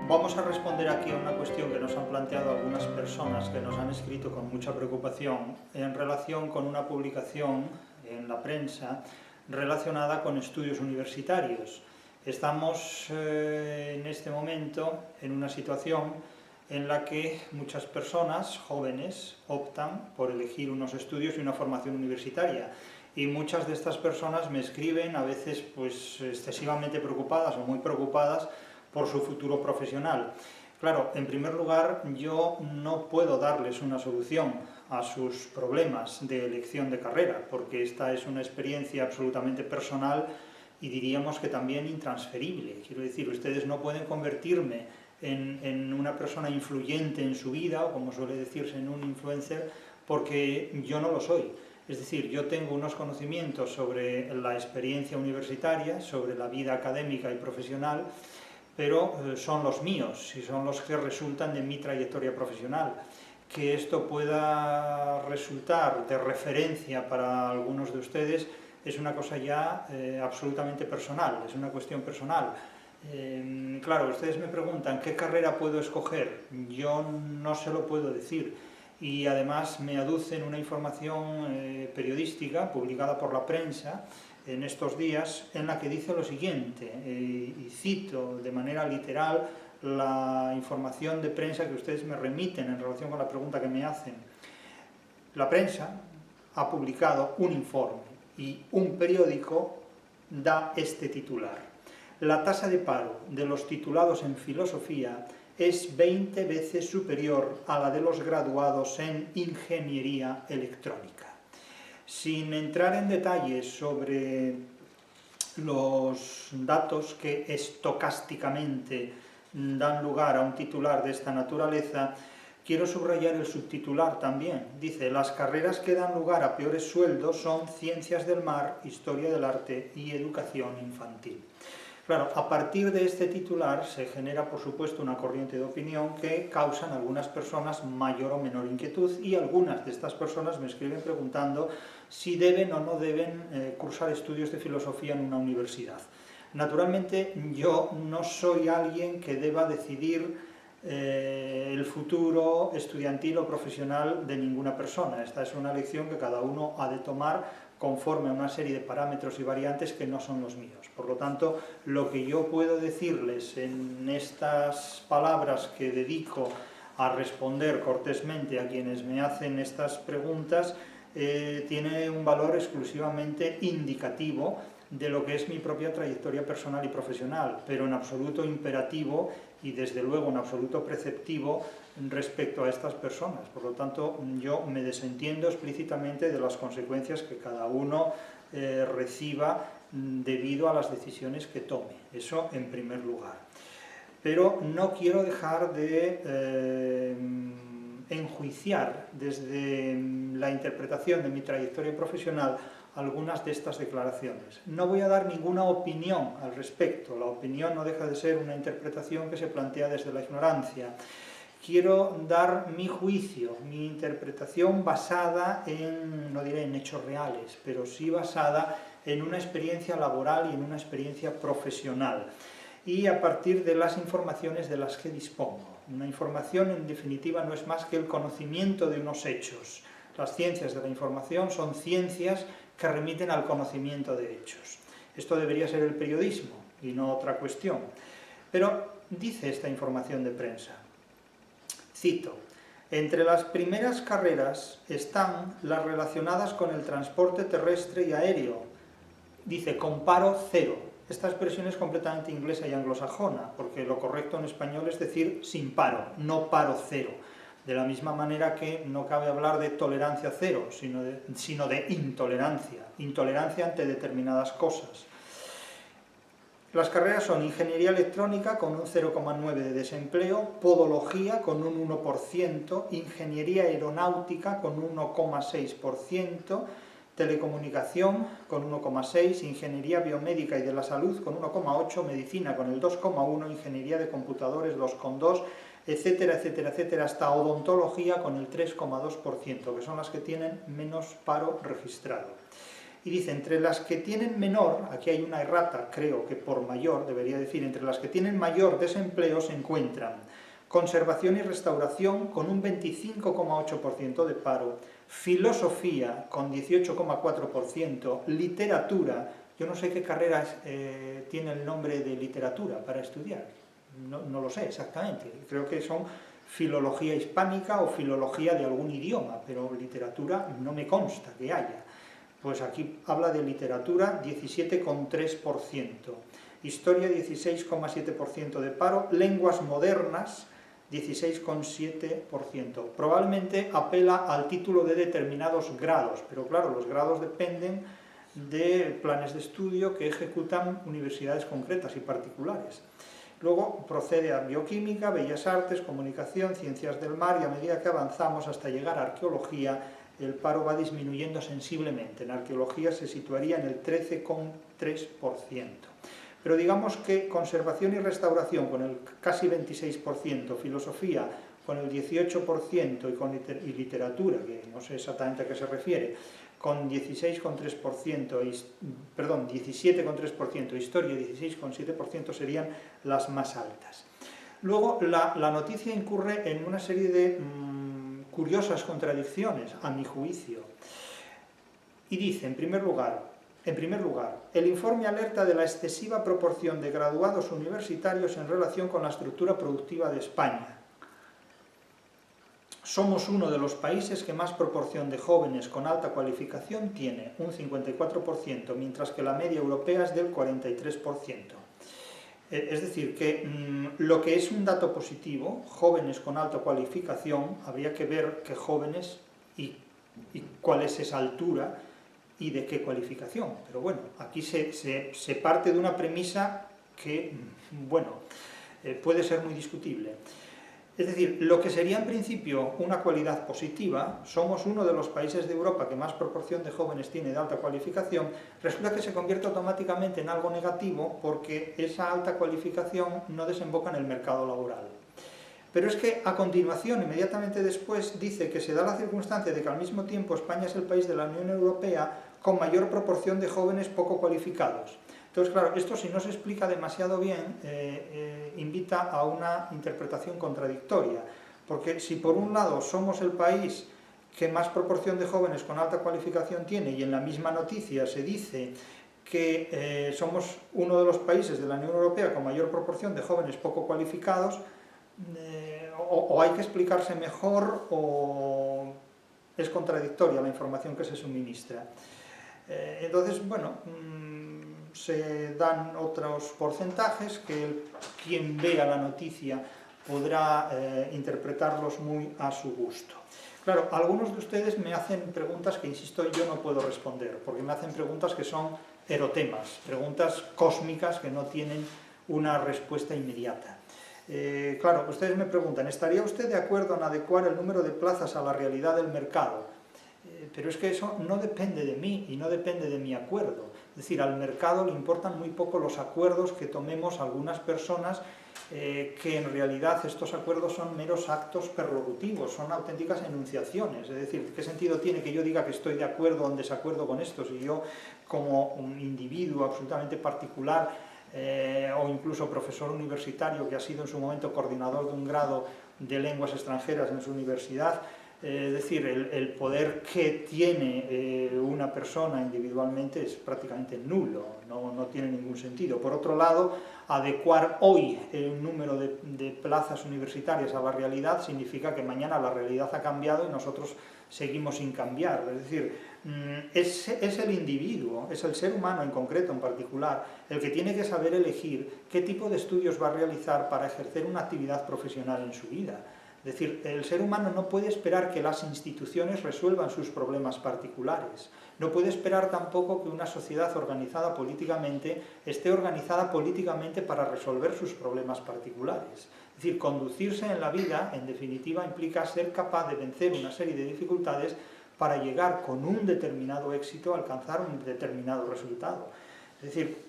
Vamos a responder aquí a una cuestión que nos han planteado algunas personas que nos han escrito con mucha preocupación en relación con una publicación en la prensa relacionada con estudios universitarios. Estamos en este momento en una situación en la que muchas personas jóvenes optan por elegir unos estudios y una formación universitaria. Y muchas de estas personas me escriben, a veces pues excesivamente preocupadas o muy preocupadas por su futuro profesional. Claro, en primer lugar, yo no puedo darles una solución a sus problemas de elección de carrera, porque esta es una experiencia absolutamente personal y diríamos que también intransferible. Quiero decir, ustedes no pueden convertirme en una persona influyente en su vida, o como suele decirse en un influencer, porque yo no lo soy. Es decir, yo tengo unos conocimientos sobre la experiencia universitaria, sobre la vida académica y profesional, pero son los míos y son los que resultan de mi trayectoria profesional. Que esto pueda resultar de referencia para algunos de ustedes es una cosa ya absolutamente personal, es una cuestión personal. Claro, ustedes me preguntan ¿qué carrera puedo escoger? Yo no se lo puedo decir, y además me aducen una información periodística publicada por la prensa en estos días, en la que dice lo siguiente, y cito de manera literal la información de prensa que ustedes me remiten en relación con la pregunta que me hacen. La prensa ha publicado un informe y un periódico da este titular: la tasa de paro de los titulados en filosofía es 20 veces superior a la de los graduados en ingeniería electrónica. Sin entrar en detalles sobre los datos que estocásticamente dan lugar a un titular de esta naturaleza, quiero subrayar el subtitular también. Dice: las carreras que dan lugar a peores sueldos son Ciencias del Mar, Historia del Arte y Educación Infantil. Claro, a partir de este titular se genera, por supuesto, una corriente de opinión que causan algunas personas mayor o menor inquietud, y algunas de estas personas me escriben preguntando si deben o no deben cursar estudios de filosofía en una universidad. Naturalmente, yo no soy alguien que deba decidir el futuro estudiantil o profesional de ninguna persona. Esta es una elección que cada uno ha de tomar conforme a una serie de parámetros y variantes que no son los míos. Por lo tanto, lo que yo puedo decirles en estas palabras que dedico a responder cortésmente a quienes me hacen estas preguntas tiene un valor exclusivamente indicativo de lo que es mi propia trayectoria personal y profesional, pero en absoluto imperativo y desde luego en absoluto preceptivo respecto a estas personas. Por lo tanto, yo me desentiendo explícitamente de las consecuencias que cada uno reciba debido a las decisiones que tome. Eso en primer lugar. Pero no quiero dejar de enjuiciar desde la interpretación de mi trayectoria profesional algunas de estas declaraciones. No voy a dar ninguna opinión al respecto. La opinión no deja de ser una interpretación que se plantea desde la ignorancia. Quiero dar mi juicio, mi interpretación basada en, no diré en hechos reales, pero sí basada en una experiencia laboral y en una experiencia profesional, y a partir de las informaciones de las que dispongo. Una información, en definitiva, no es más que el conocimiento de unos hechos. Las ciencias de la información son ciencias que remiten al conocimiento de hechos. Esto debería ser el periodismo y no otra cuestión. Pero dice esta información de prensa, cito: entre las primeras carreras están las relacionadas con el transporte terrestre y aéreo. Dice, con paro cero. Esta expresión es completamente inglesa y anglosajona, porque lo correcto en español es decir sin paro, no paro cero. De la misma manera que no cabe hablar de tolerancia cero, sino de intolerancia ante determinadas cosas. Las carreras son Ingeniería Electrónica con un 0,9% de desempleo, Podología con un 1%, Ingeniería Aeronáutica con un 1,6%, Telecomunicación con 1,6%, Ingeniería Biomédica y de la Salud con 1,8%, Medicina con el 2,1%, Ingeniería de Computadores 2,2%, etcétera, etcétera, etcétera, hasta Odontología con el 3,2%, que son las que tienen menos paro registrado. Y dice, entre las que tienen menor, aquí hay una errata, creo que por mayor, debería decir, entre las que tienen mayor desempleo se encuentran conservación y restauración con un 25,8% de paro, filosofía con 18,4%, literatura, yo no sé qué carreras tiene el nombre de literatura para estudiar, no lo sé exactamente, creo que son filología hispánica o filología de algún idioma, pero literatura no me consta que haya. Pues aquí habla de literatura 17,3%, historia 16,7% de paro, lenguas modernas 16,7%. Probablemente apela al título de determinados grados, pero claro, los grados dependen de planes de estudio que ejecutan universidades concretas y particulares. Luego procede a bioquímica, bellas artes, comunicación, ciencias del mar, y a medida que avanzamos hasta llegar a arqueología, el paro va disminuyendo sensiblemente. En arqueología se situaría en el 13,3%. Pero digamos que conservación y restauración con el casi 26%, filosofía con el 18% y literatura, que no sé exactamente a qué se refiere, con 17,3%, historia 16,7% serían las más altas. Luego la noticia incurre en una serie de curiosas contradicciones, a mi juicio. Y dice, en primer lugar, el informe alerta de la excesiva proporción de graduados universitarios en relación con la estructura productiva de España. Somos uno de los países que más proporción de jóvenes con alta cualificación tiene, un 54%, mientras que la media europea es del 43%. Es decir, que lo que es un dato positivo, jóvenes con alta cualificación, habría que ver qué jóvenes y cuál es esa altura y de qué cualificación. Pero bueno, aquí se parte de una premisa que, bueno, puede ser muy discutible. Es decir, lo que sería en principio una cualidad positiva, somos uno de los países de Europa que más proporción de jóvenes tiene de alta cualificación, resulta que se convierte automáticamente en algo negativo porque esa alta cualificación no desemboca en el mercado laboral. Pero es que a continuación, inmediatamente después, dice que se da la circunstancia de que al mismo tiempo España es el país de la Unión Europea con mayor proporción de jóvenes poco cualificados. Entonces, claro, esto si no se explica demasiado bien, invita a una interpretación contradictoria, porque si por un lado somos el país que más proporción de jóvenes con alta cualificación tiene, y en la misma noticia se dice que somos uno de los países de la Unión Europea con mayor proporción de jóvenes poco cualificados, o hay que explicarse mejor o es contradictoria la información que se suministra. Entonces, bueno, se dan otros porcentajes que quien vea la noticia podrá interpretarlos muy a su gusto. Claro, algunos de ustedes me hacen preguntas que, insisto, yo no puedo responder, porque me hacen preguntas que son erotemas, preguntas cósmicas que no tienen una respuesta inmediata. Claro, ustedes me preguntan, ¿estaría usted de acuerdo en adecuar el número de plazas a la realidad del mercado? Pero es que eso no depende de mí y no depende de mi acuerdo. Es decir, al mercado le importan muy poco los acuerdos que tomemos algunas personas, que en realidad estos acuerdos son meros actos perlocutivos, son auténticas enunciaciones. Es decir, ¿qué sentido tiene que yo diga que estoy de acuerdo o en desacuerdo con esto si yo, como un individuo absolutamente particular, o incluso profesor universitario que ha sido en su momento coordinador de un grado de lenguas extranjeras en su universidad, es decir, el poder que tiene una persona individualmente es prácticamente nulo, no tiene ningún sentido. Por otro lado, adecuar hoy el número de plazas universitarias a la realidad significa que mañana la realidad ha cambiado y nosotros seguimos sin cambiar. Es decir, es el individuo, es el ser humano en concreto, en particular, el que tiene que saber elegir qué tipo de estudios va a realizar para ejercer una actividad profesional en su vida. Es decir, el ser humano no puede esperar que las instituciones resuelvan sus problemas particulares. No puede esperar tampoco que una sociedad organizada políticamente esté organizada políticamente para resolver sus problemas particulares. Es decir, conducirse en la vida, en definitiva, implica ser capaz de vencer una serie de dificultades para llegar con un determinado éxito a alcanzar un determinado resultado. Es decir,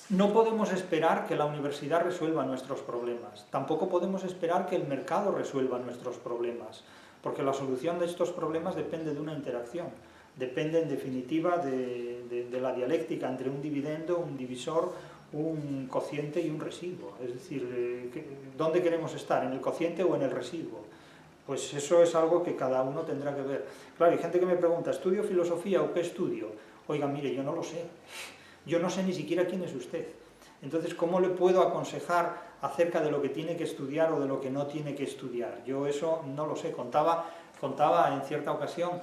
no podemos esperar que la universidad resuelva nuestros problemas, tampoco podemos esperar que el mercado resuelva nuestros problemas, porque la solución de estos problemas depende de una interacción. depende en definitiva de la dialéctica entre un dividendo, un divisor, un cociente y un residuo. Es decir, ¿dónde queremos estar? ¿En el cociente o en el residuo? Pues eso es algo que cada uno tendrá que ver. Claro, hay gente que me pregunta, ¿estudio filosofía o qué estudio? Oiga, mire, yo no lo sé. Yo no sé ni siquiera quién es usted. Entonces, ¿cómo le puedo aconsejar acerca de lo que tiene que estudiar o de lo que no tiene que estudiar? Yo eso no lo sé. Contaba en cierta ocasión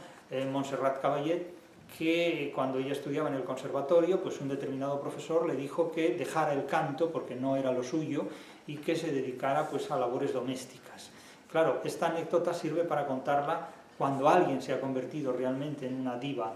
Montserrat Caballé que cuando ella estudiaba en el conservatorio, pues un determinado profesor le dijo que dejara el canto porque no era lo suyo y que se dedicara pues a labores domésticas. Claro, esta anécdota sirve para contarla cuando alguien se ha convertido realmente en una diva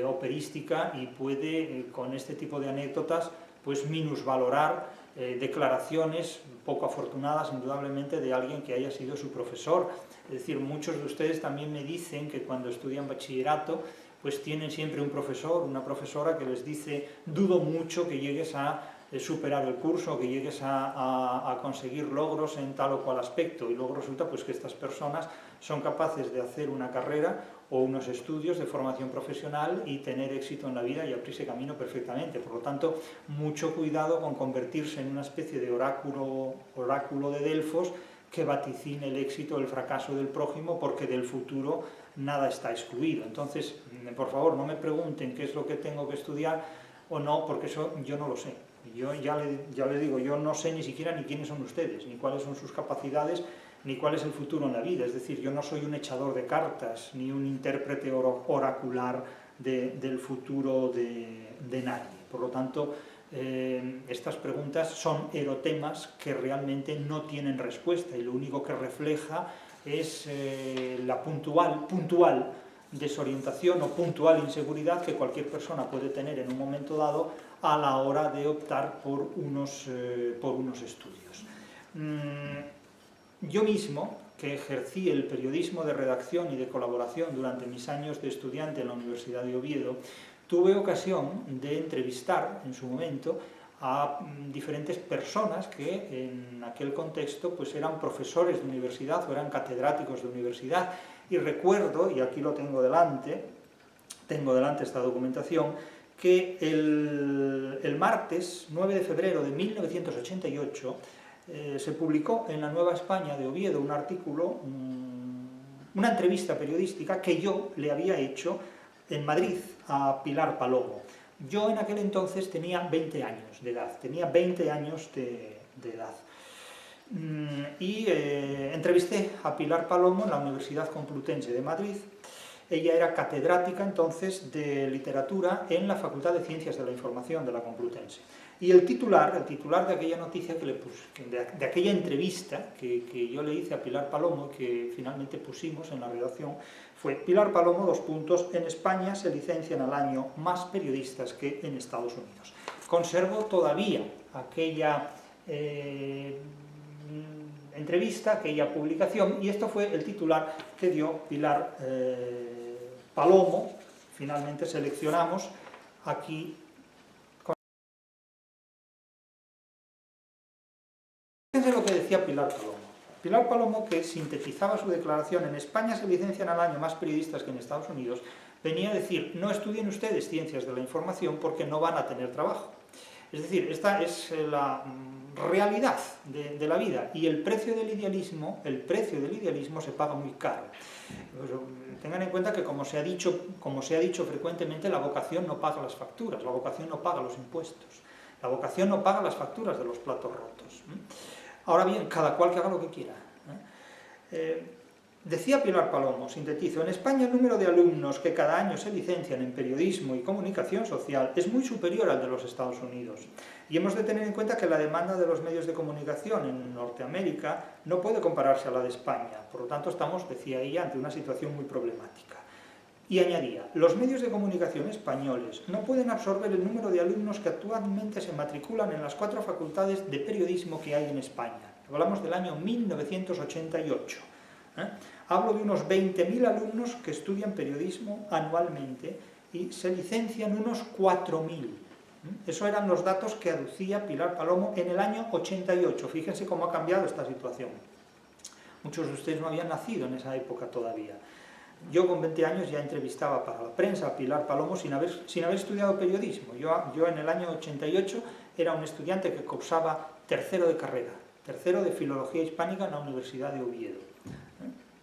operística y puede, con este tipo de anécdotas, pues minusvalorar declaraciones poco afortunadas, indudablemente, de alguien que haya sido su profesor. Es decir, muchos de ustedes también me dicen que cuando estudian bachillerato, pues tienen siempre un profesor, una profesora que les dice, dudo mucho que llegues a superar el curso, que llegues a conseguir logros en tal o cual aspecto, y luego resulta pues que estas personas son capaces de hacer una carrera o unos estudios de formación profesional y tener éxito en la vida y abrirse camino perfectamente. Por lo tanto, mucho cuidado con convertirse en una especie de oráculo de Delfos que vaticine el éxito o el fracaso del prójimo, porque del futuro nada está excluido. Entonces, por favor, no me pregunten qué es lo que tengo que estudiar o no, porque eso yo no lo sé. Yo ya les digo, yo no sé ni siquiera ni quiénes son ustedes, ni cuáles son sus capacidades, ni cuál es el futuro en la vida. Es decir, yo no soy un echador de cartas, ni un intérprete oracular del futuro de nadie. Por lo tanto, estas preguntas son erotemas que realmente no tienen respuesta, y lo único que refleja es la puntual desorientación o puntual inseguridad que cualquier persona puede tener en un momento dado a la hora de optar por unos estudios. Yo mismo, que ejercí el periodismo de redacción y de colaboración durante mis años de estudiante en la Universidad de Oviedo, tuve ocasión de entrevistar en su momento a diferentes personas que en aquel contexto pues eran profesores de universidad o eran catedráticos de universidad, y recuerdo, y aquí lo tengo delante esta documentación, que el martes 9 de febrero de 1988 se publicó en la Nueva España de Oviedo un artículo, una entrevista periodística que yo le había hecho en Madrid a Pilar Palomo. Yo en aquel entonces tenía 20 años de edad, de edad. Y entrevisté a Pilar Palomo en la Universidad Complutense de Madrid. Ella era catedrática entonces de literatura en la Facultad de Ciencias de la Información de la Complutense. Y el titular de aquella noticia que le puse, de aquella entrevista que yo le hice a Pilar Palomo, que finalmente pusimos en la redacción, fue: Pilar Palomo, : en España se licencian al año más periodistas que en Estados Unidos. Conservo todavía aquella entrevista, aquella publicación, y esto fue el titular que dio Pilar Palomo. Finalmente seleccionamos aquí. Fíjense lo que decía Pilar Palomo. Pilar Palomo, que sintetizaba su declaración: en España se licencian al año más periodistas que en Estados Unidos, venía a decir: no estudien ustedes ciencias de la información porque no van a tener trabajo. Es decir, esta es la realidad de la vida, y el precio del idealismo se paga muy caro. Tengan en cuenta que, como se ha dicho frecuentemente, la vocación no paga las facturas, la vocación no paga los impuestos, la vocación no paga las facturas de los platos rotos. Ahora bien, cada cual que haga lo que quiera. Decía Pilar Palomo, sintetizo: en España el número de alumnos que cada año se licencian en periodismo y comunicación social es muy superior al de los Estados Unidos. Y hemos de tener en cuenta que la demanda de los medios de comunicación en Norteamérica no puede compararse a la de España. Por lo tanto, estamos, decía ella, ante una situación muy problemática. Y añadía: los medios de comunicación españoles no pueden absorber el número de alumnos que actualmente se matriculan en las 4 facultades de periodismo que hay en España. Hablamos del año 1988. Hablo de unos 20.000 alumnos que estudian periodismo anualmente y se licencian unos 4.000. Esos eran los datos que aducía Pilar Palomo en el año 88. Fíjense cómo ha cambiado esta situación. Muchos de ustedes no habían nacido en esa época todavía. Yo con 20 años ya entrevistaba para la prensa a Pilar Palomo sin haber estudiado periodismo. Yo en el año 88 era un estudiante que cursaba tercero de carrera, tercero de Filología Hispánica en la Universidad de Oviedo.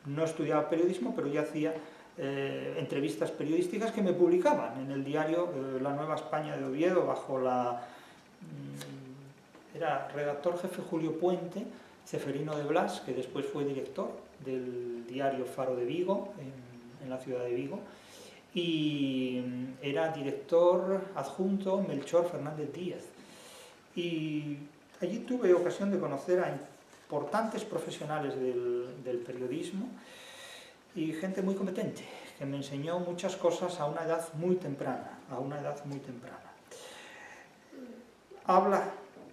No estudiaba periodismo, pero ya hacía entrevistas periodísticas que me publicaban en el diario La Nueva España de Oviedo, bajo era redactor jefe Julio Puente, Ceferino de Blas, que después fue director del diario Faro de Vigo, en la ciudad de Vigo, y era director adjunto Melchor Fernández Díaz. Y allí tuve ocasión de conocer a importantes profesionales del periodismo y gente muy competente, que me enseñó muchas cosas a una edad muy temprana, Habla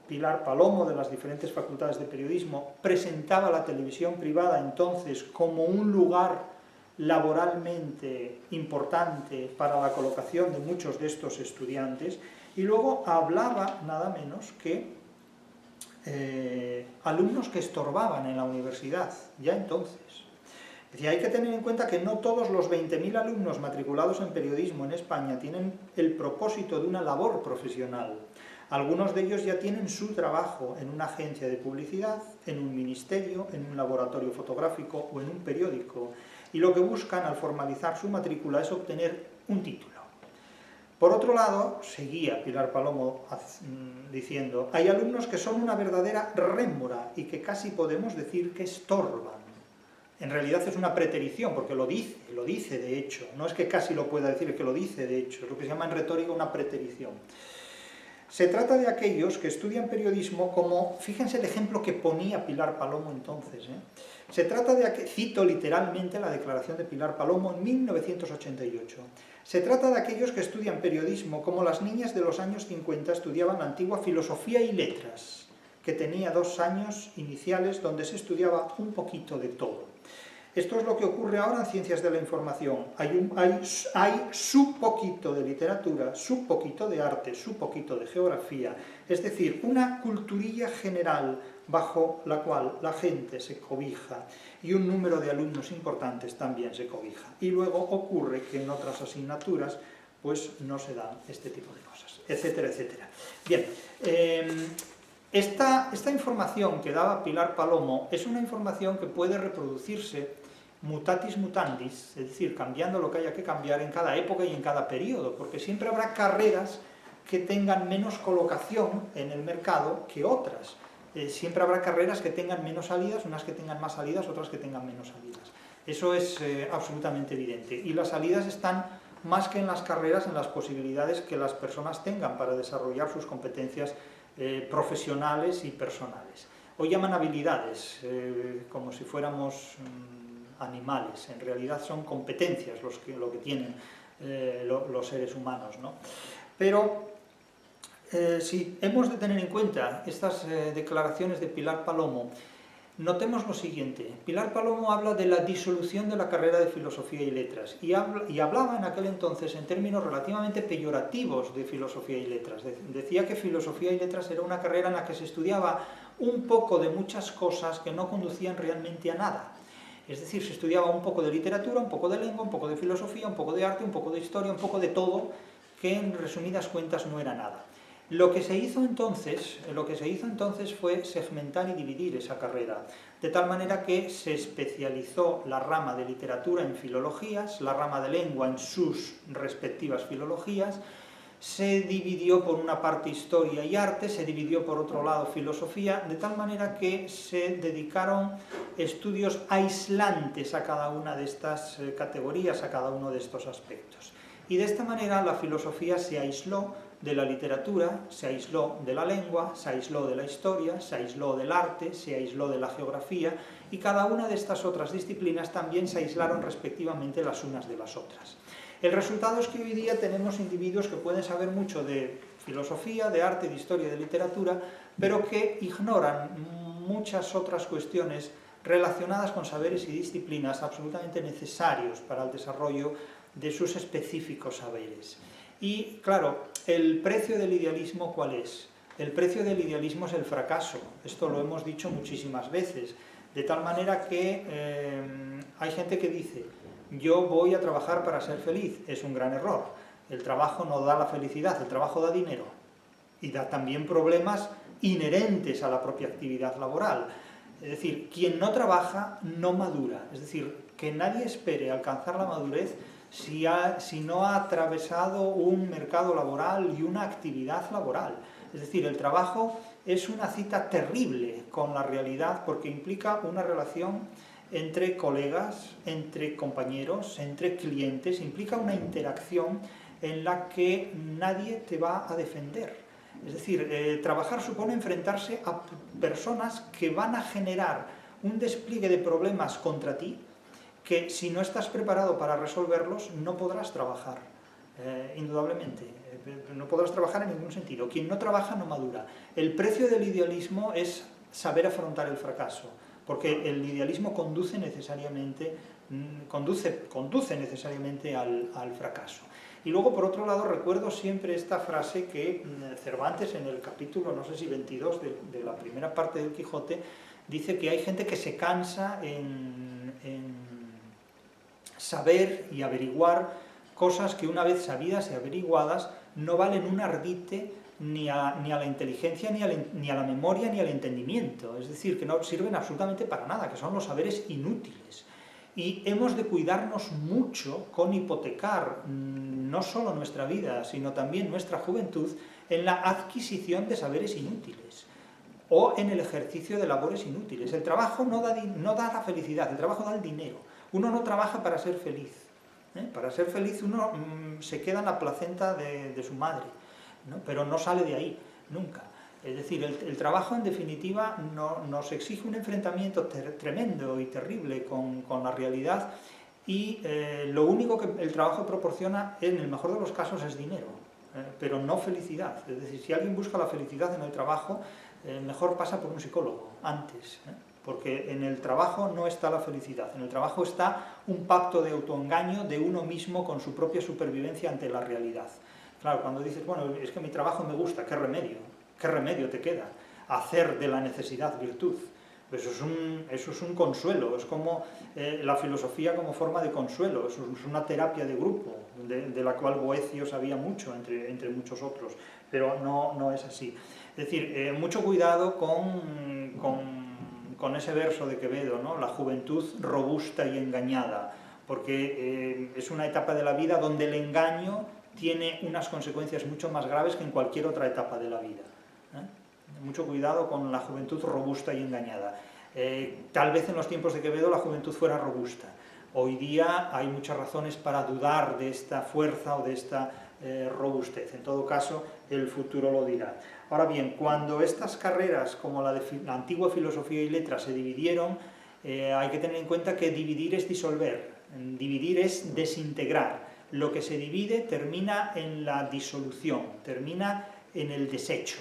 Pilar Palomo de las diferentes facultades de periodismo, presentaba la televisión privada entonces como un lugar laboralmente importante para la colocación de muchos de estos estudiantes, y luego hablaba nada menos que alumnos que estorbaban en la universidad, ya entonces. Decía, hay que tener en cuenta que no todos los 20.000 alumnos matriculados en periodismo en España tienen el propósito de una labor profesional. Algunos de ellos ya tienen su trabajo en una agencia de publicidad, en un ministerio, en un laboratorio fotográfico o en un periódico, y lo que buscan al formalizar su matrícula es obtener un título. Por otro lado, seguía Pilar Palomo diciendo, hay alumnos que son una verdadera rémora y que casi podemos decir que estorban. En realidad es una preterición, porque lo dice de hecho, no es que casi lo pueda decir, es que lo dice de hecho, es lo que se llama en retórica una preterición. Se trata de aquellos que estudian periodismo como, fíjense el ejemplo que ponía Pilar Palomo entonces, se trata de, cito literalmente la declaración de Pilar Palomo en 1988, se trata de aquellos que estudian periodismo como las niñas de los años 50 estudiaban la antigua filosofía y letras, que tenía 2 años iniciales donde se estudiaba un poquito de todo. Esto es lo que ocurre ahora en Ciencias de la Información. Hay su poquito de literatura, su poquito de arte, su poquito de geografía, es decir, una culturilla general bajo la cual la gente se cobija y un número de alumnos importantes también se cobija. Y luego ocurre que en otras asignaturas pues no se dan este tipo de cosas, etcétera, etcétera. Bien, esta información que daba Pilar Palomo es una información que puede reproducirse mutatis mutandis, es decir, cambiando lo que haya que cambiar en cada época y en cada periodo, porque siempre habrá carreras que tengan menos colocación en el mercado que otras. Siempre habrá carreras que tengan menos salidas, unas que tengan más salidas, otras que tengan menos salidas. Eso es absolutamente evidente. Y las salidas están más que en las carreras, en las posibilidades que las personas tengan para desarrollar sus competencias profesionales y personales. Hoy llaman habilidades, como si fuéramos animales, en realidad son competencias lo que tienen los seres humanos, ¿no? Pero si hemos de tener en cuenta estas declaraciones de Pilar Palomo, notemos lo siguiente. Pilar Palomo habla de la disolución de la carrera de Filosofía y Letras y hablaba en aquel entonces en términos relativamente peyorativos de Filosofía y Letras. Decía que Filosofía y Letras era una carrera en la que se estudiaba un poco de muchas cosas que no conducían realmente a nada. Es decir, se estudiaba un poco de literatura, un poco de lengua, un poco de filosofía, un poco de arte, un poco de historia, un poco de todo, que en resumidas cuentas no era nada. Lo que se hizo entonces fue segmentar y dividir esa carrera, de tal manera que se especializó la rama de literatura en filologías, la rama de lengua en sus respectivas filologías, se dividió por una parte historia y arte, se dividió por otro lado filosofía, de tal manera que se dedicaron estudios aislantes a cada una de estas categorías, a cada uno de estos aspectos. Y de esta manera la filosofía se aisló de la literatura, se aisló de la lengua, se aisló de la historia, se aisló del arte, se aisló de la geografía, y cada una de estas otras disciplinas también se aislaron respectivamente las unas de las otras. El resultado es que hoy día tenemos individuos que pueden saber mucho de filosofía, de arte, de historia, de literatura, pero que ignoran muchas otras cuestiones relacionadas con saberes y disciplinas absolutamente necesarios para el desarrollo de sus específicos saberes. Y, claro, el precio del idealismo, ¿cuál es? El precio del idealismo es el fracaso. Esto lo hemos dicho muchísimas veces. De tal manera que hay gente que dice, yo voy a trabajar para ser feliz. Es un gran error. El trabajo no da la felicidad, el trabajo da dinero. Y da también problemas inherentes a la propia actividad laboral. Es decir, quien no trabaja no madura. Es decir, que nadie espere alcanzar la madurez si no ha atravesado un mercado laboral y una actividad laboral. Es decir, el trabajo es una cita terrible con la realidad porque implica una relación entre colegas, entre compañeros, entre clientes, implica una interacción en la que nadie te va a defender. Es decir, trabajar supone enfrentarse a personas que van a generar un despliegue de problemas contra ti que si no estás preparado para resolverlos no podrás trabajar, indudablemente. No podrás trabajar en ningún sentido. Quien no trabaja no madura. El precio del idealismo es saber afrontar el fracaso, porque el idealismo conduce necesariamente al fracaso. Y luego, por otro lado, recuerdo siempre esta frase que Cervantes, en el capítulo, no sé si 22, de la primera parte del Quijote, dice que hay gente que se cansa en saber y averiguar cosas que una vez sabidas y averiguadas no valen un ardite ni a la inteligencia, ni a la memoria, ni al entendimiento. Es decir, que no sirven absolutamente para nada, que son los saberes inútiles. Y hemos de cuidarnos mucho con hipotecar no solo nuestra vida, sino también nuestra juventud en la adquisición de saberes inútiles o en el ejercicio de labores inútiles. El trabajo no da la felicidad, el trabajo da el dinero. Uno no trabaja para ser feliz. Para ser feliz uno se queda en la placenta de su madre, ¿no? Pero no sale de ahí, nunca. Es decir, el trabajo en definitiva nos exige un enfrentamiento tremendo y terrible con la realidad y lo único que el trabajo proporciona, en el mejor de los casos, es dinero, pero no felicidad. Es decir, si alguien busca la felicidad en el trabajo, mejor pasa por un psicólogo antes, porque en el trabajo no está la felicidad, en el trabajo está un pacto de autoengaño de uno mismo con su propia supervivencia ante la realidad. Claro, cuando dices, bueno, es que mi trabajo me gusta, ¿qué remedio te queda? Hacer de la necesidad virtud. Eso es un consuelo, es como la filosofía como forma de consuelo, eso es una terapia de grupo, de la cual Boecio sabía mucho, entre muchos otros, pero no es así. Es decir, mucho cuidado con ese verso de Quevedo, ¿no? La juventud robusta y engañada, porque es una etapa de la vida donde el engaño tiene unas consecuencias mucho más graves que en cualquier otra etapa de la vida. Mucho cuidado con la juventud robusta y engañada. Tal vez en los tiempos de Quevedo la juventud fuera robusta. Hoy día hay muchas razones para dudar de esta fuerza o de esta robustez. En todo caso, el futuro lo dirá. Ahora bien, cuando estas carreras, como la de la antigua filosofía y letras, se dividieron, hay que tener en cuenta que dividir es disolver, dividir es desintegrar. Lo que se divide termina en la disolución, termina en el desecho,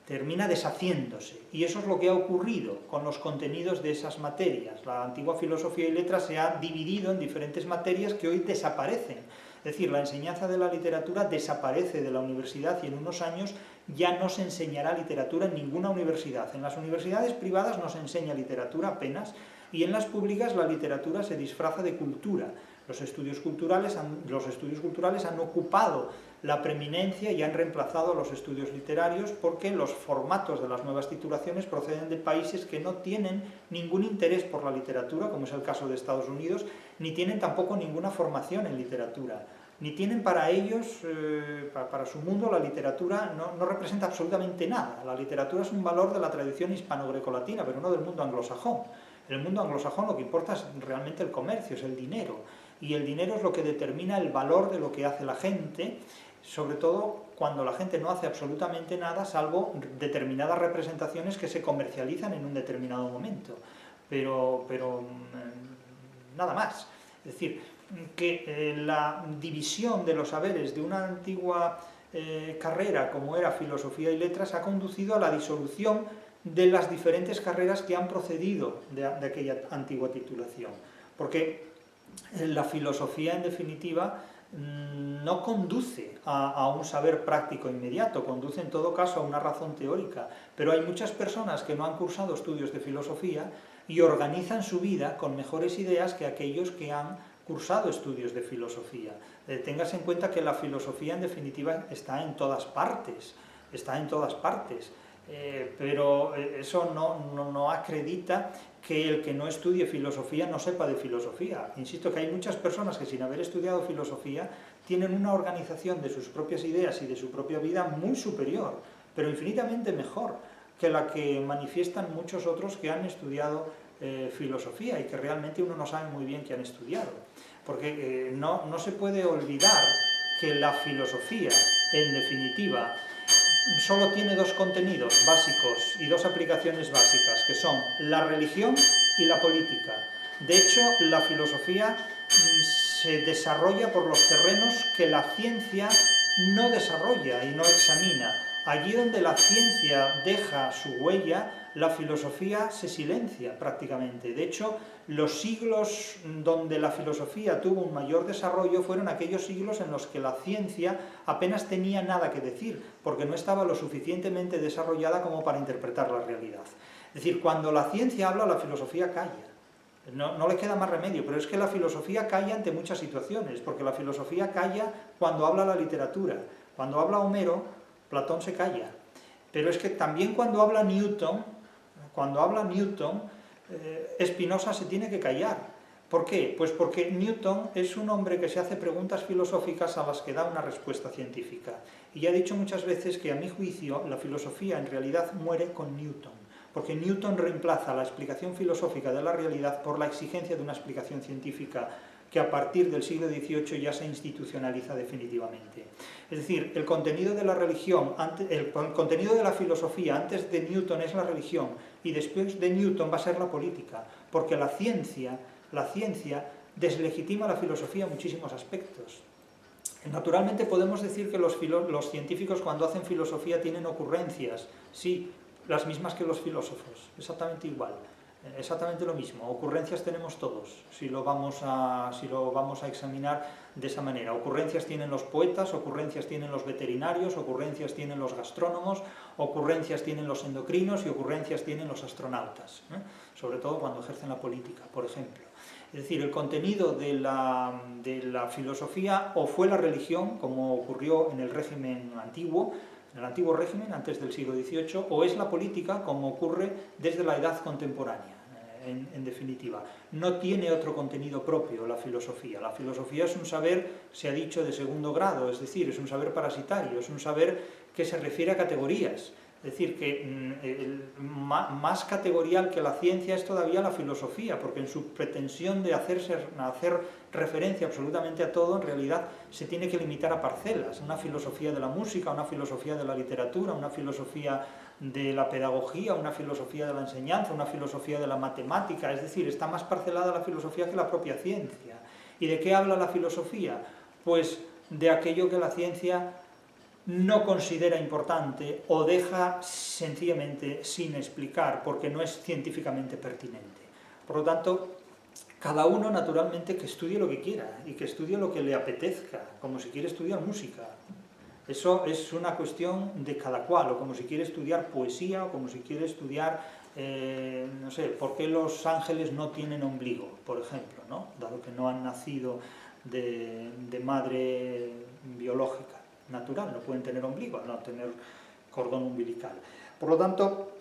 termina deshaciéndose. Y eso es lo que ha ocurrido con los contenidos de esas materias. La antigua filosofía y letras se ha dividido en diferentes materias que hoy desaparecen. Es decir, la enseñanza de la literatura desaparece de la universidad y en unos años ya no se enseñará literatura en ninguna universidad. En las universidades privadas no se enseña literatura apenas y en las públicas la literatura se disfraza de cultura. Los estudios culturales han ocupado la preeminencia y han reemplazado a los estudios literarios porque los formatos de las nuevas titulaciones proceden de países que no tienen ningún interés por la literatura, como es el caso de Estados Unidos, ni tienen tampoco ninguna formación en literatura, ni tienen para ellos, para su mundo, la literatura no representa absolutamente nada. La literatura es un valor de la tradición hispano-grecolatina, pero no del mundo anglosajón. En el mundo anglosajón lo que importa es realmente el comercio, es el dinero. Y el dinero es lo que determina el valor de lo que hace la gente, sobre todo cuando la gente no hace absolutamente nada, salvo determinadas representaciones que se comercializan en un determinado momento. Pero nada más. Es decir, que la división de los saberes de una antigua carrera como era filosofía y letras ha conducido a la disolución de las diferentes carreras que han procedido de aquella antigua titulación. Porque la filosofía, en definitiva, no conduce a un saber práctico inmediato, conduce en todo caso a una razón teórica, pero hay muchas personas que no han cursado estudios de filosofía y organizan su vida con mejores ideas que aquellos que han cursado estudios de filosofía. Tengas en cuenta que la filosofía en definitiva está en todas partes, pero eso no acredita que el que no estudie filosofía no sepa de filosofía. Insisto que hay muchas personas que sin haber estudiado filosofía tienen una organización de sus propias ideas y de su propia vida muy superior, pero infinitamente mejor que la que manifiestan muchos otros que han estudiado filosofía y que realmente uno no sabe muy bien que han estudiado. Porque no se puede olvidar que la filosofía, en definitiva, solo tiene dos contenidos básicos y dos aplicaciones básicas, que son la religión y la política. De hecho, la filosofía se desarrolla por los terrenos que la ciencia no desarrolla y no examina. Allí donde la ciencia deja su huella, la filosofía se silencia prácticamente. De hecho, los siglos donde la filosofía tuvo un mayor desarrollo fueron aquellos siglos en los que la ciencia apenas tenía nada que decir, porque no estaba lo suficientemente desarrollada como para interpretar la realidad. Es decir, cuando la ciencia habla, la filosofía calla. No le queda más remedio, pero es que la filosofía calla ante muchas situaciones, porque la filosofía calla cuando habla la literatura. Cuando habla Homero, Platón se calla. Pero es que también cuando habla Newton, Spinoza se tiene que callar. ¿Por qué? Pues porque Newton es un hombre que se hace preguntas filosóficas a las que da una respuesta científica. Y ya he dicho muchas veces que a mi juicio la filosofía en realidad muere con Newton. Porque Newton reemplaza la explicación filosófica de la realidad por la exigencia de una explicación científica que a partir del siglo XVIII ya se institucionaliza definitivamente. Es decir, el contenido de la religión, el contenido de la filosofía antes de Newton es la religión y después de Newton va a ser la política, porque la ciencia deslegitima la filosofía en muchísimos aspectos. Naturalmente podemos decir que los científicos cuando hacen filosofía tienen ocurrencias, sí, las mismas que los filósofos, exactamente igual. Exactamente lo mismo, ocurrencias tenemos todos, si lo vamos a examinar de esa manera. Ocurrencias tienen los poetas, ocurrencias tienen los veterinarios, ocurrencias tienen los gastrónomos, ocurrencias tienen los endocrinos y ocurrencias tienen los astronautas, sobre todo cuando ejercen la política, por ejemplo. Es decir, el contenido de la filosofía o fue la religión, como ocurrió en el régimen antiguo, en el antiguo régimen, antes del siglo XVIII, o es la política, como ocurre desde la edad contemporánea, en definitiva. No tiene otro contenido propio la filosofía. La filosofía es un saber, se ha dicho, de segundo grado, es decir, es un saber parasitario, es un saber que se refiere a categorías. Es decir, que más categorial que la ciencia es todavía la filosofía, porque en su pretensión de hacer referencia absolutamente a todo, en realidad se tiene que limitar a parcelas. Una filosofía de la música, una filosofía de la literatura, una filosofía de la pedagogía, una filosofía de la enseñanza, una filosofía de la matemática. Es decir, está más parcelada la filosofía que la propia ciencia. ¿Y de qué habla la filosofía? Pues de aquello que la ciencia no considera importante o deja sencillamente sin explicar porque no es científicamente pertinente. Por lo tanto, cada uno naturalmente que estudie lo que quiera y que estudie lo que le apetezca, como si quiere estudiar música. Eso es una cuestión de cada cual, o como si quiere estudiar poesía, o como si quiere estudiar, no sé, por qué los ángeles no tienen ombligo, por ejemplo, ¿no? Dado que no han nacido de madre biológica natural, no pueden tener ombligo, no tener cordón umbilical. Por lo tanto,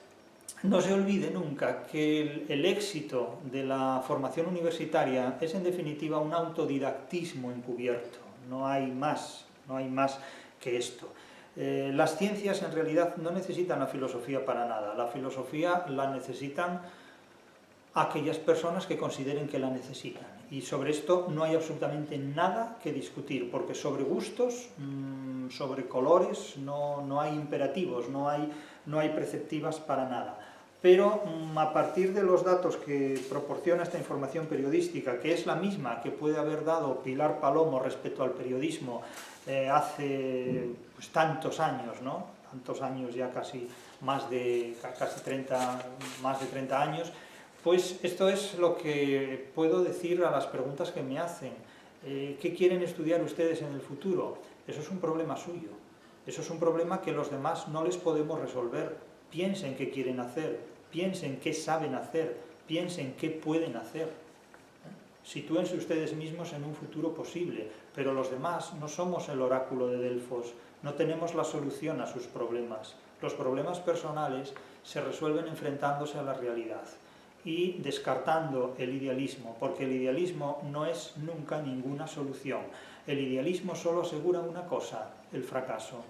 no se olvide nunca que el éxito de la formación universitaria es en definitiva un autodidactismo encubierto, no hay más que esto. Las ciencias en realidad no necesitan la filosofía para nada, la filosofía la necesitan aquellas personas que consideren que la necesitan. Y sobre esto no hay absolutamente nada que discutir, porque sobre gustos, sobre colores, no hay imperativos, no hay preceptivas para nada. Pero a partir de los datos que proporciona esta información periodística, que es la misma que puede haber dado Pilar Palomo respecto al periodismo hace pues, tantos años, ¿no? Tantos años, ya casi más de 30 años, pues esto es lo que puedo decir a las preguntas que me hacen. ¿Qué quieren estudiar ustedes en el futuro? Eso es un problema suyo. Eso es un problema que los demás no les podemos resolver. Piensen qué quieren hacer, piensen qué saben hacer, piensen qué pueden hacer. Sitúense ustedes mismos en un futuro posible, pero los demás no somos el oráculo de Delfos, no tenemos la solución a sus problemas. Los problemas personales se resuelven enfrentándose a la realidad y descartando el idealismo, porque el idealismo no es nunca ninguna solución. El idealismo solo asegura una cosa, el fracaso.